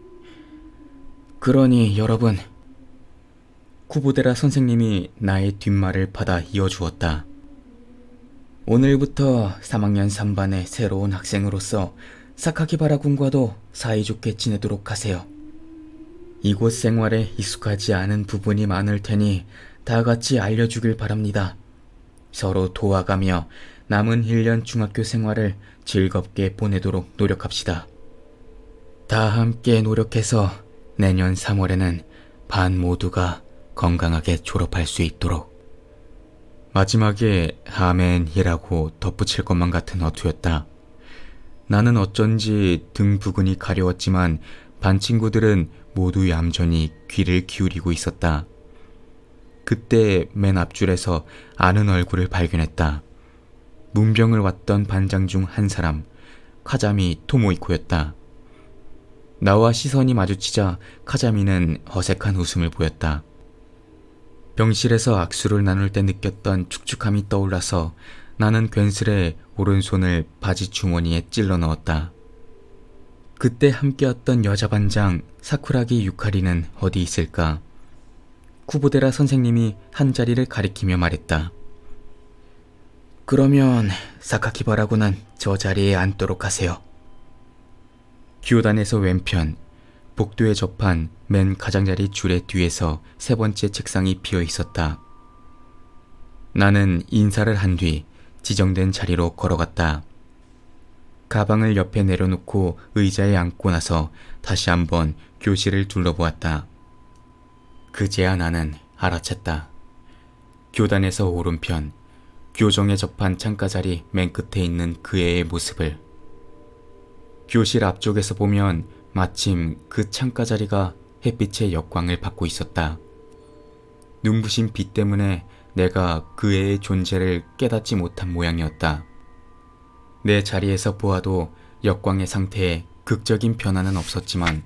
그러니 여러분, 쿠보데라 선생님이 나의 뒷말을 받아 이어주었다. 오늘부터 3학년 3반의 새로운 학생으로서 사카키바라 군과도 사이좋게 지내도록 하세요. 이곳 생활에 익숙하지 않은 부분이 많을 테니 다 같이 알려주길 바랍니다. 서로 도와가며 남은 1년 중학교 생활을 즐겁게 보내도록 노력합시다. 다 함께 노력해서 내년 3월에는 반 모두가 건강하게 졸업할 수 있도록. 마지막에 아멘이라고 덧붙일 것만 같은 어투였다. 나는 어쩐지 등 부근이 가려웠지만 반 친구들은 모두 얌전히 귀를 기울이고 있었다. 그때 맨 앞줄에서 아는 얼굴을 발견했다. 문병을 왔던 반장 중 한 사람, 카자미 토모이코였다. 나와 시선이 마주치자 카자미는 어색한 웃음을 보였다. 병실에서 악수를 나눌 때 느꼈던 축축함이 떠올라서 나는 괜스레 오른손을 바지 주머니에 찔러 넣었다. 그때 함께였던 여자 반장 사쿠라기 유카리는 어디 있을까? 쿠보데라 선생님이 한 자리를 가리키며 말했다. 그러면 사카키바라고는 저 자리에 앉도록 하세요. 교단에서 왼편, 복도에 접한 맨 가장자리 줄의 뒤에서 세 번째 책상이 비어 있었다. 나는 인사를 한 뒤 지정된 자리로 걸어갔다. 가방을 옆에 내려놓고 의자에 앉고 나서 다시 한번 교실을 둘러보았다. 그제야 나는 알아챘다. 교단에서 오른편, 교정에 접한 창가자리 맨 끝에 있는 그 애의 모습을. 교실 앞쪽에서 보면 마침 그 창가자리가 햇빛의 역광을 받고 있었다. 눈부신 빛 때문에 내가 그 애의 존재를 깨닫지 못한 모양이었다. 내 자리에서 보아도 역광의 상태에 극적인 변화는 없었지만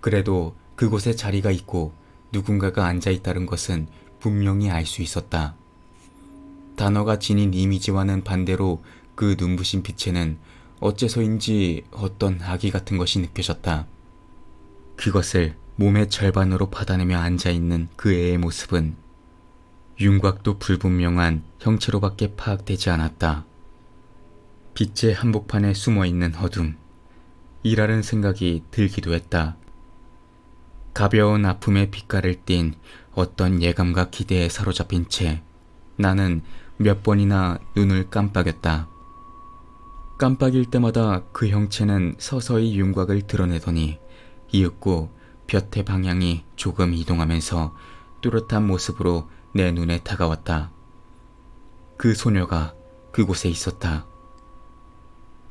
그래도 그곳에 자리가 있고 누군가가 앉아있다는 것은 분명히 알 수 있었다. 단어가 지닌 이미지와는 반대로 그 눈부신 빛에는 어째서인지 어떤 악의 같은 것이 느껴졌다. 그것을 몸의 절반으로 받아내며 앉아있는 그 애의 모습은 윤곽도 불분명한 형체로밖에 파악되지 않았다. 빛의 한복판에 숨어있는 어둠, 이라는 생각이 들기도 했다. 가벼운 아픔의 빛깔을 띤 어떤 예감과 기대에 사로잡힌 채 나는 몇 번이나 눈을 깜빡였다. 깜빡일 때마다 그 형체는 서서히 윤곽을 드러내더니 이윽고 볕의 방향이 조금 이동하면서 뚜렷한 모습으로 내 눈에 다가왔다. 그 소녀가 그곳에 있었다.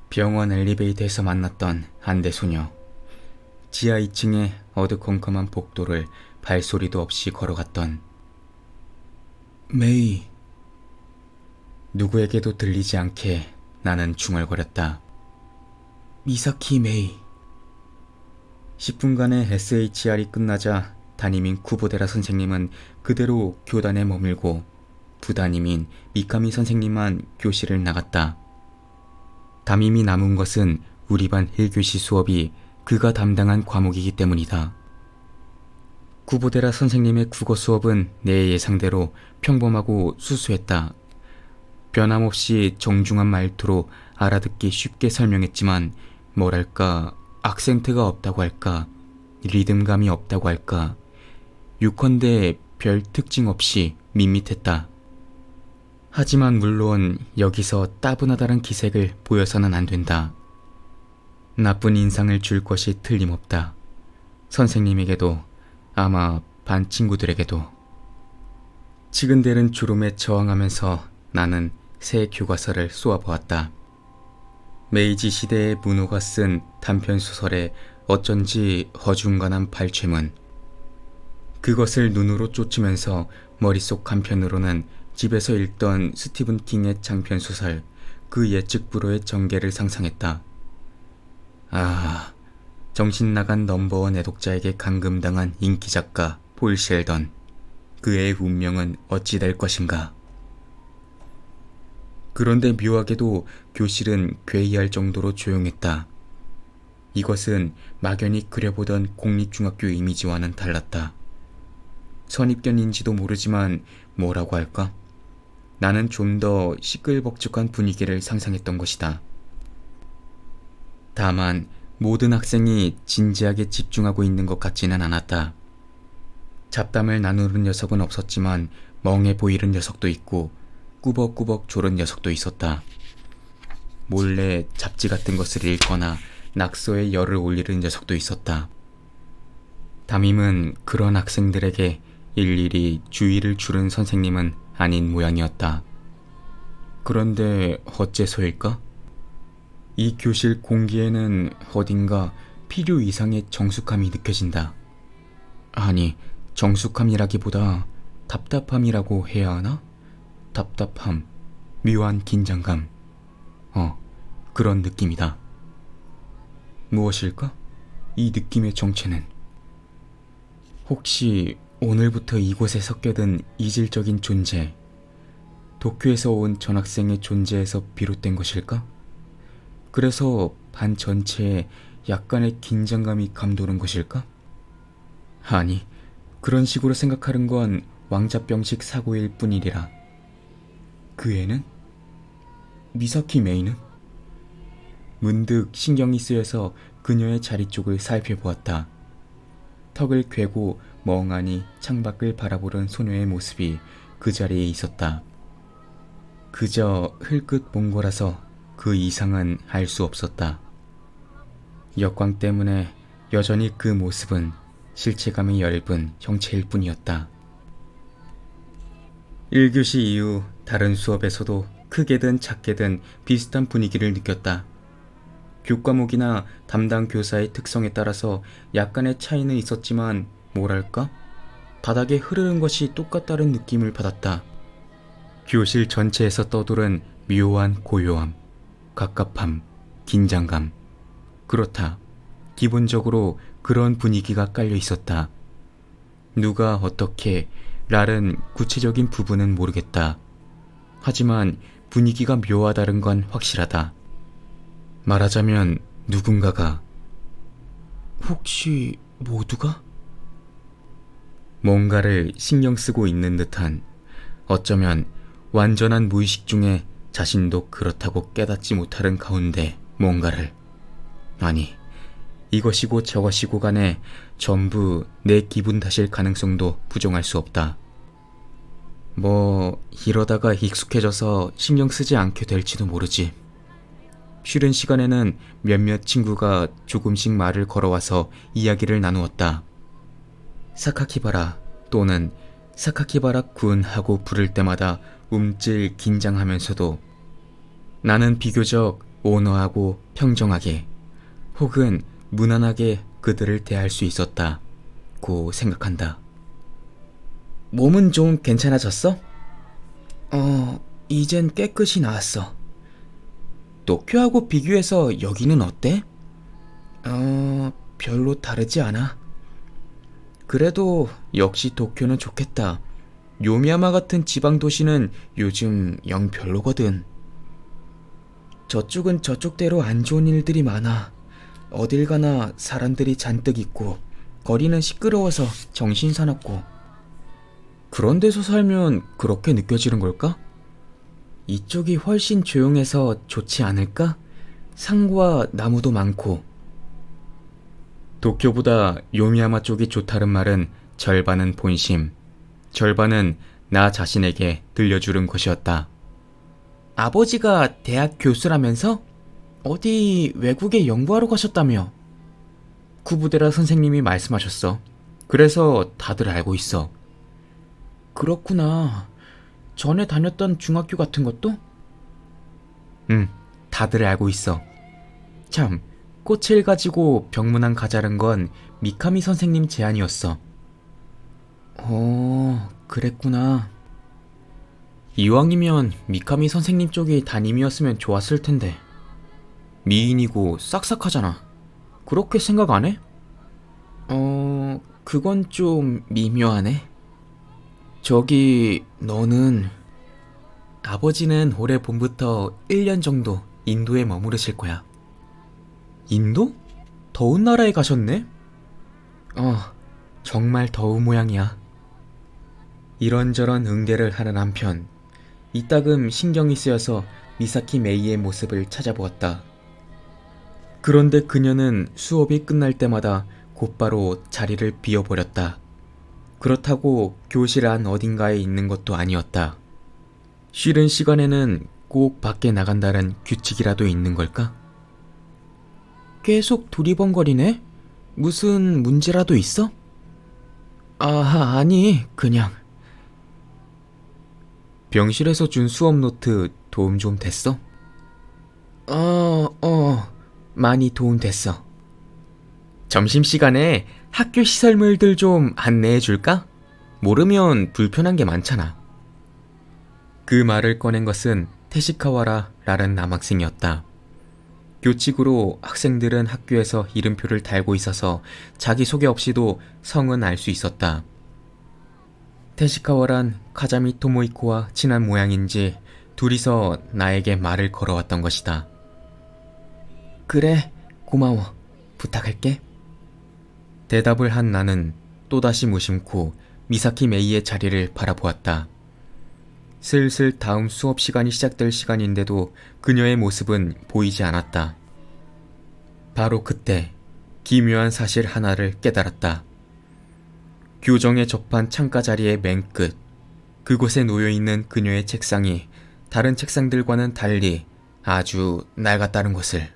병원 엘리베이터에서 만났던 안대 소녀. 지하 2층의 어두컴컴한 복도를 발소리도 없이 걸어갔던 메이. 누구에게도 들리지 않게 나는 중얼거렸다. 미사키 메이. 10분간의 SHR이 끝나자 담임인 쿠보데라 선생님은 그대로 교단에 머물고 부담임인 미카미 선생님만 교실을 나갔다. 담임이 남은 것은 우리 반 1교시 수업이 그가 담당한 과목이기 때문이다. 쿠보데라 선생님의 국어 수업은 내 예상대로 평범하고 수수했다. 변함없이 정중한 말투로 알아듣기 쉽게 설명했지만 뭐랄까 악센트가 없다고 할까 리듬감이 없다고 할까 유컨대 별 특징 없이 밋밋했다. 하지만 물론 여기서 따분하다는 기색을 보여서는 안 된다. 나쁜 인상을 줄 것이 틀림없다. 선생님에게도 아마 반 친구들에게도. 치근대는 주름에 저항하면서 나는 새 교과서를 쏘아보았다. 메이지 시대의 문호가 쓴 단편소설의 어쩐지 어중간한 발췌문. 그것을 눈으로 쫓으면서 머릿속 한편으로는 집에서 읽던 스티븐 킹의 장편소설 그 예측 불허의 전개를 상상했다. 아, 정신나간 넘버원 애독자에게 감금당한 인기작가 폴 셸던. 그의 운명은 어찌 될 것인가. 그런데 묘하게도 교실은 괴이할 정도로 조용했다. 이것은 막연히 그려보던 공립중학교 이미지와는 달랐다. 선입견인지도 모르지만 뭐라고 할까? 나는 좀 더 시끌벅적한 분위기를 상상했던 것이다. 다만 모든 학생이 진지하게 집중하고 있는 것 같지는 않았다. 잡담을 나누는 녀석은 없었지만 멍해 보이는 녀석도 있고 꾸벅꾸벅 졸은 녀석도 있었다. 몰래 잡지 같은 것을 읽거나 낙서에 열을 올리는 녀석도 있었다. 담임은 그런 학생들에게 일일이 주의를 주는 선생님은 아닌 모양이었다. 그런데 어째서일까? 이 교실 공기에는 어딘가 필요 이상의 정숙함이 느껴진다. 아니, 정숙함이라기보다 답답함이라고 해야 하나? 답답함, 묘한 긴장감. 그런 느낌이다. 무엇일까? 이 느낌의 정체는. 혹시 오늘부터 이곳에 섞여든 이질적인 존재, 도쿄에서 온 전학생의 존재에서 비롯된 것일까? 그래서 반 전체에 약간의 긴장감이 감도는 것일까? 아니, 그런 식으로 생각하는 건 왕자병식 사고일 뿐이리라. 그 애는? 미사키 메이는? 문득 신경이 쓰여서 그녀의 자리 쪽을 살펴보았다. 턱을 괴고 멍하니 창밖을 바라보는 소녀의 모습이 그 자리에 있었다. 그저 흘끗 본 거라서 그 이상은 알 수 없었다. 역광 때문에 여전히 그 모습은 실체감이 엷은 형체일 뿐이었다. 1교시 이후 다른 수업에서도 크게든 작게든 비슷한 분위기를 느꼈다. 교과목이나 담당 교사의 특성에 따라서 약간의 차이는 있었지만 뭐랄까? 바닥에 흐르는 것이 똑같다는 느낌을 받았다. 교실 전체에서 떠도는 묘한 고요함, 갑갑함, 긴장감. 그렇다. 기본적으로 그런 분위기가 깔려 있었다. 누가 어떻게, 랄은 구체적인 부분은 모르겠다. 하지만 분위기가 묘하다는 건 확실하다. 말하자면 누군가가, 혹시 모두가? 뭔가를 신경 쓰고 있는 듯한, 어쩌면 완전한 무의식 중에 자신도 그렇다고 깨닫지 못하는 가운데 뭔가를, 아니, 이것이고 저것이고 간에 전부 내 기분 탓일 가능성도 부정할 수 없다. 뭐 이러다가 익숙해져서 신경 쓰지 않게 될지도 모르지. 쉬는 시간에는 몇몇 친구가 조금씩 말을 걸어와서 이야기를 나누었다. 사카키바라 또는 사카키바라 군 하고 부를 때마다 움찔 긴장하면서도 나는 비교적 온화하고 평정하게 혹은 무난하게 그들을 대할 수 있었다고 생각한다. 몸은 좀 괜찮아졌어? 이젠 깨끗이 나았어. 도쿄하고 비교해서 여기는 어때? 별로 다르지 않아. 그래도 역시 도쿄는 좋겠다. 요미야마 같은 지방 도시는 요즘 영 별로거든. 저쪽은 저쪽대로 안 좋은 일들이 많아. 어딜 가나 사람들이 잔뜩 있고 거리는 시끄러워서 정신 사납고. 그런 데서 살면 그렇게 느껴지는 걸까? 이쪽이 훨씬 조용해서 좋지 않을까? 산과 나무도 많고. 도쿄보다 요미야마 쪽이 좋다는 말은 절반은 본심, 절반은 나 자신에게 들려주는 것이었다. 아버지가 대학 교수라면서? 어디 외국에 연구하러 가셨다며? 쿠부데라 선생님이 말씀하셨어. 그래서 다들 알고 있어. 그렇구나. 전에 다녔던 중학교 같은 것도? 응, 다들 알고 있어. 참, 꽃을 가지고 병문안 가자는 건 미카미 선생님 제안이었어. 그랬구나. 이왕이면 미카미 선생님 쪽이 담임이었으면 좋았을 텐데. 미인이고 싹싹하잖아. 그렇게 생각 안 해? 그건 좀 미묘하네. 저기, 너는... 아버지는 올해 봄부터 1년 정도 인도에 머무르실 거야. 인도? 더운 나라에 가셨네? 정말 더운 모양이야. 이런저런 응대를 하는 한편 이따금 신경이 쓰여서 미사키 메이의 모습을 찾아보았다. 그런데 그녀는 수업이 끝날 때마다 곧바로 자리를 비워버렸다. 그렇다고 교실 안 어딘가에 있는 것도 아니었다. 쉬는 시간에는 꼭 밖에 나간다는 규칙이라도 있는 걸까? 계속 두리번거리네? 무슨 문제라도 있어? 아니, 그냥. 병실에서 준 수업 노트 도움 좀 됐어? 많이 도움 됐어. 점심시간에 학교 시설물들 좀 안내해 줄까? 모르면 불편한 게 많잖아. 그 말을 꺼낸 것은 테시카와라라는 남학생이었다. 교칙으로 학생들은 학교에서 이름표를 달고 있어서 자기소개 없이도 성은 알 수 있었다. 테시카와란 카자미 토모이코와 친한 모양인지 둘이서 나에게 말을 걸어왔던 것이다. 그래, 고마워. 부탁할게. 대답을 한 나는 또다시 무심코 미사키 메이의 자리를 바라보았다. 슬슬 다음 수업 시간이 시작될 시간인데도 그녀의 모습은 보이지 않았다. 바로 그때 기묘한 사실 하나를 깨달았다. 교정에 접한 창가 자리의 맨 끝, 그곳에 놓여있는 그녀의 책상이 다른 책상들과는 달리 아주 낡았다는 것을.